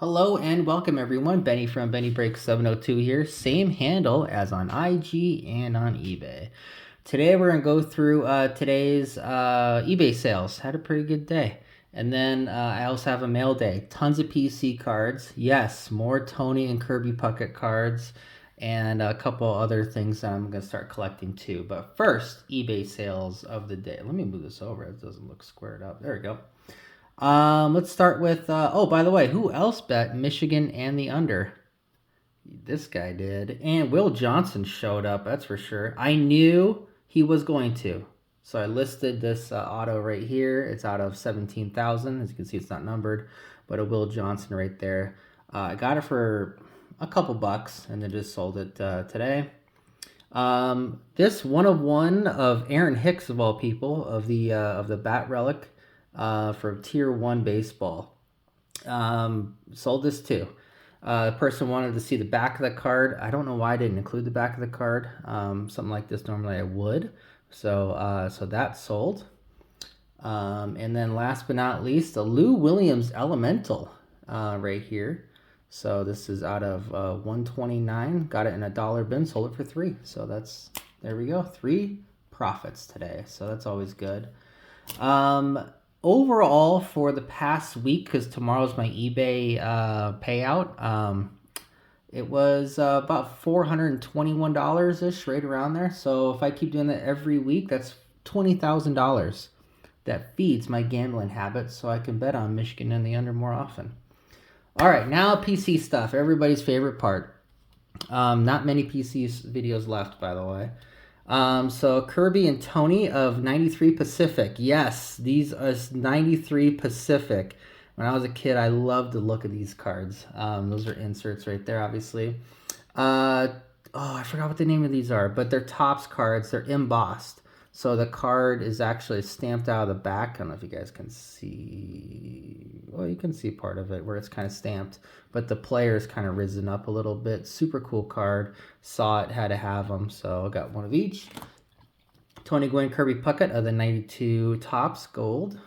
Hello and welcome everyone. Benny from BennyBreak702 here. Same handle as on IG and on eBay. Today we're going to go through today's eBay sales. Had a pretty good day. And then I also have a mail day. Tons of PC cards. Yes, more Tony and Kirby Puckett cards. And a couple other things that I'm going to start collecting too. But first, eBay sales of the day. Let me move this over. It doesn't look squared up. There we go. Let's start with, oh, by the way, who else bet Michigan and the under? This guy did. And Will Johnson showed up, that's for sure. I knew he was going to. So I listed this auto right here. It's out of 17,000. As you can see, it's not numbered, but a Will Johnson right there. I got it for a couple bucks and then just sold it today. This 1 of 1 of Aaron Hicks, of all people, of the Bat Relic. For Tier 1 baseball. Sold this too. The person wanted to see the back of the card. I don't know why I didn't include the back of the card. Something like this normally I would. So that sold. And then last but not least, a Lou Williams Elemental right here. So this is out of 129. Got it in a dollar bin. Sold it for $3. So there we go. 3 profits today. So that's always good. Overall, for the past week, because tomorrow's my eBay payout, it was about $421-ish, right around there. So if I keep doing that every week, that's $20,000. That feeds my gambling habits, so I can bet on Michigan and the under more often. All right, now PC stuff, everybody's favorite part. Not many PC videos left, by the way. So Kirby and Tony of 93 Pacific. Yes, these are 93 Pacific. When I was a kid, I loved the look of these cards. Those are inserts right there, obviously. I forgot what the name of these are, but they're Topps cards. They're embossed. So the card is actually stamped out of the back. I don't know if you guys can see. Well, you can see part of it where it's kind of stamped, but the player is kind of risen up a little bit. Super cool card. Saw it, had to have them, so I got one of each. Tony Gwynn Kirby Puckett of the 92 Topps Gold.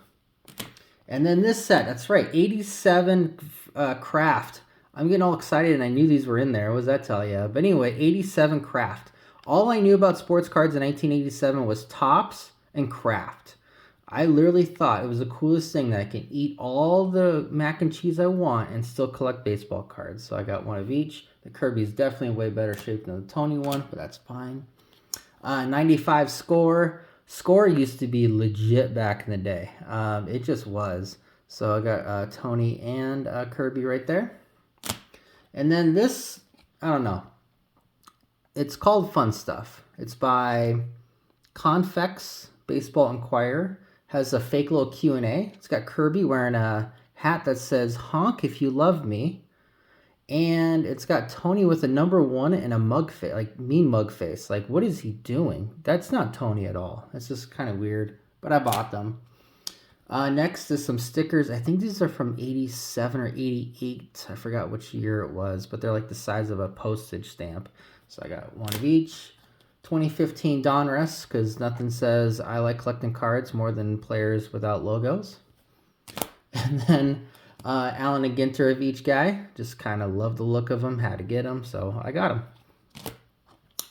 And then this set, that's right, 87 Craft. I'm getting all excited, and I knew these were in there. What does that tell you? But anyway, 87 Craft. All I knew about sports cards in 1987 was Topps and Kraft. I literally thought it was the coolest thing that I can eat all the mac and cheese I want and still collect baseball cards. So I got one of each. The Kirby is definitely in way better shape than the Tony one, but that's fine. 95 Score. Score used to be legit back in the day. It just was. So I got Tony and Kirby right there. And then this, I don't know. It's called Fun Stuff. It's by Confex Baseball Inquirer. Has a fake little Q&A. It's got Kirby wearing a hat that says, "Honk if you love me." And it's got Tony with a number 1 and a mug face, like mean mug face. Like, what is he doing? That's not Tony at all. That's just kind of weird, but I bought them. Next is some stickers. I think these are from 87 or 88. I forgot which year it was, but they're like the size of a postage stamp. So I got one of each. 2015 Donruss, because nothing says I like collecting cards more than players without logos. And then Allen and Ginter of each guy. Just kind of love the look of them. Had to get them, so I got them.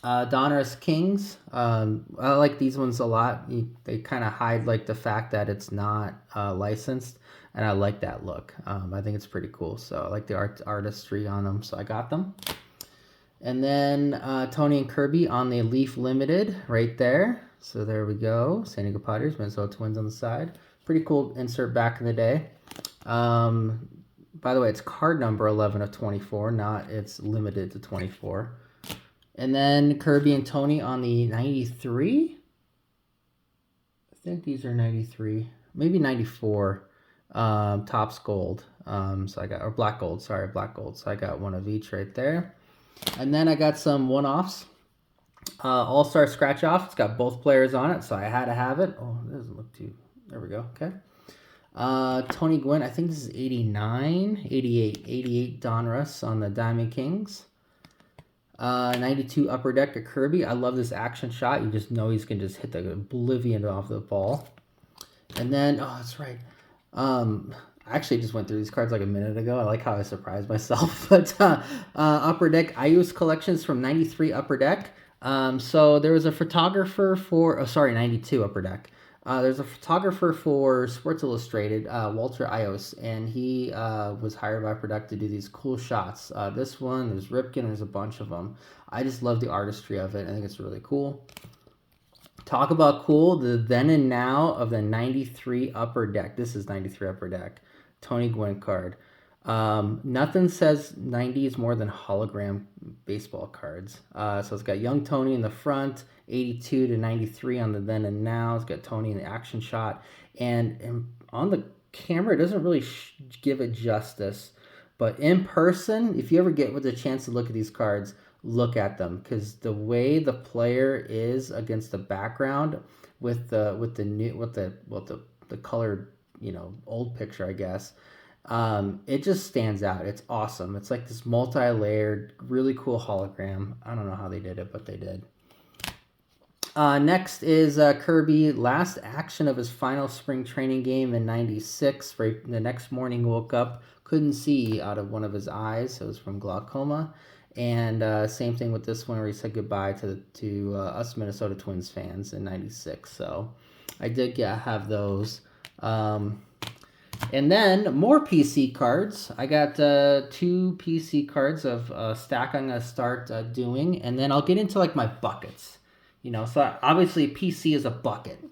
Donruss Kings. I like these ones a lot. They kind of hide like the fact that it's not licensed, and I like that look. I think it's pretty cool. So I like the artistry on them, so I got them. And then Tony and Kirby on the Leaf Limited right there. So there we go. San Diego Padres, Minnesota Twins on the side. Pretty cool insert back in the day. By the way, it's card number 11 of 24, not it's limited to 24. And then Kirby and Tony on the 93. I think these are 93. Maybe 94. Topps Gold. So I got, or Black Gold, sorry, Black Gold. So I got one of each right there. And then I got some one-offs. All-Star Scratch-Off. It's got both players on it, so I had to have it. Oh, it doesn't look too... There we go. Okay. Tony Gwynn. I think this is 89. 88 Donruss on the Diamond Kings. 92 Upper Deck of Kirby. I love this action shot. You just know he's going to just hit the oblivion off the ball. And then, oh, that's right. I actually just went through these cards like a minute ago. I like how I surprised myself. But Upper Deck, I use collections from 93 Upper Deck. So there was a photographer for, 92 Upper Deck. There's a photographer for Sports Illustrated, Walter Ios, and he was hired by Upper Deck to do these cool shots. This one, there's Ripken, there's a bunch of them. I just love the artistry of it. I think it's really cool. Talk about cool, the then and now of the 93 Upper Deck. This is 93 Upper Deck. Tony Gwynn card. Nothing says 90s more than hologram baseball cards. So it's got young Tony in the front, 82 to 93 on the then and now. It's got Tony in the action shot. And on the camera, it doesn't really give it justice. But in person, if you ever get with a chance to look at these cards, look at them, because the way the player is against the background with the colored, old picture, I guess, it just stands out. It's awesome. It's like this multi-layered, really cool hologram. I don't know how they did it, but they did. Next is Kirby. Last action of his final spring training game in '96. Right, the next morning, woke up, couldn't see out of one of his eyes. So it was from glaucoma. And same thing with this one, where he said goodbye to us Minnesota Twins fans in '96. So I did have those. And then more PC cards. I got 2 PC cards of stack I'm going to start doing. And then I'll get into like my buckets. So obviously PC is a bucket.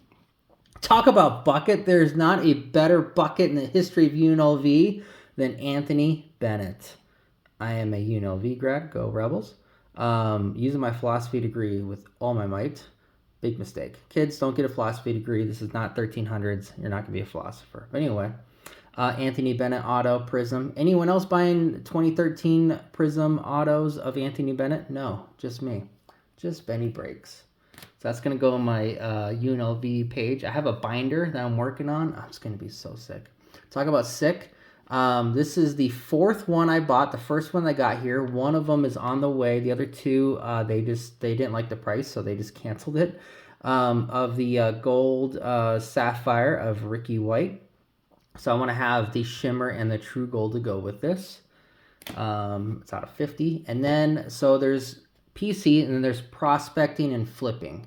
Talk about bucket. There's not a better bucket in the history of UNLV than Anthony Bennett. I am a UNLV grad, go Rebels. Using my philosophy degree with all my might. Big mistake. Kids, don't get a philosophy degree. This is not 1300s. You're not going to be a philosopher. But anyway, Anthony Bennett auto Prism. Anyone else buying 2013 Prism autos of Anthony Bennett? No, just me. Just Benny Breaks. So that's going to go on my UNLV page. I have a binder that I'm working on. I'm just going to be so sick. Talk about sick. This is the 4th one I bought. The first one I got here. One of them is on the way. The other 2, they didn't like the price, so they just canceled it. Of the gold sapphire of Ricky White. So I want to have the shimmer and the true gold to go with this. It's out of 50. And then, so there's PC, and then there's prospecting and flipping.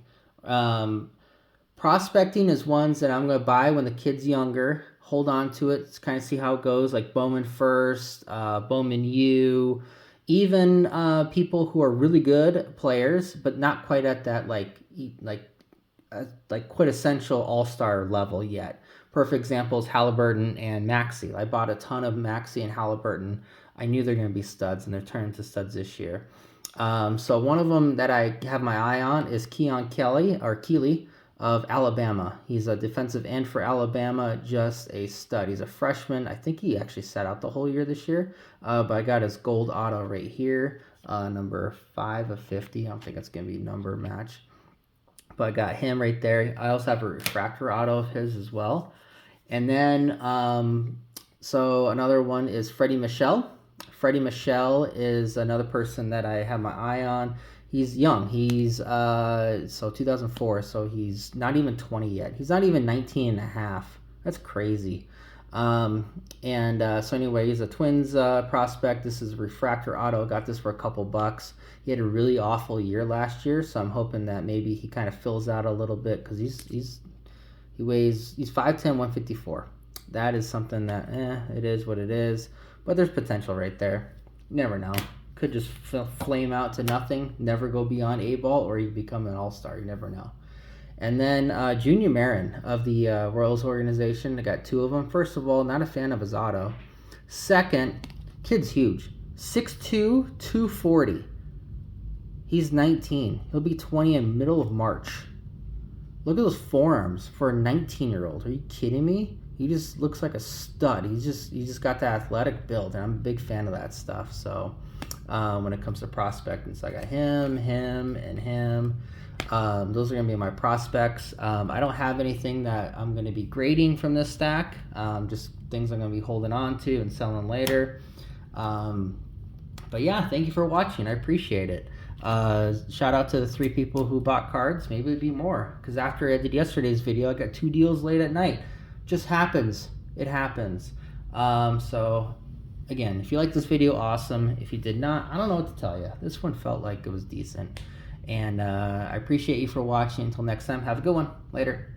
Prospecting is ones that I'm going to buy when the kid's younger. Hold on to it, kind of see how it goes, like Bowman First, Bowman U, even people who are really good players, but not quite at that like quintessential all-star level yet. Perfect example is Halliburton and Maxey. I bought a ton of Maxey and Halliburton. I knew they're going to be studs, and they're turning to studs this year. So one of them that I have my eye on is Keon Keeley of Alabama. He's a defensive end for Alabama, just a stud. He's a freshman. I think he actually sat out the whole year this year, but I got his gold auto right here, number 5 of 50. I don't think it's going to be number match, but I got him right there. I also have a refractor auto of his as well. And then, so another one is Freddie Michel. Freddie Michel is another person that I have my eye on. He's young. He's, so 2004, so he's not even 20 yet. He's not even 19 and a half. That's crazy. So anyway, he's a Twins prospect. This is a refractor auto. Got this for a couple bucks. He had a really awful year last year, so I'm hoping that maybe he kind of fills out a little bit, because he's 5'10", 154. That is something that, it is what it is. But there's potential right there. You never know. Could just flame out to nothing, never go beyond A-ball, or you become an all-star. You never know. And then Junior Marin of the Royals organization. I got 2 of them. First of all, not a fan of his auto. Second, kid's huge. 6'2", 240. He's 19. He'll be 20 in middle of March. Look at those forearms for a 19-year-old. Are you kidding me? He just looks like a stud. He just got that athletic build, and I'm a big fan of that stuff. So when it comes to prospecting, so I got him, and him. Those are going to be my prospects. I don't have anything that I'm going to be grading from this stack. Just things I'm going to be holding on to and selling later. But yeah, thank you for watching. I appreciate it. Shout out to the 3 people who bought cards. Maybe it'd be more, because after I did yesterday's video, I got 2 deals late at night. Just happens. It happens. So again, if you like this video, awesome. If you did not, I don't know what to tell you. This one felt like it was decent. And I appreciate you for watching. Until next time, have a good one. Later.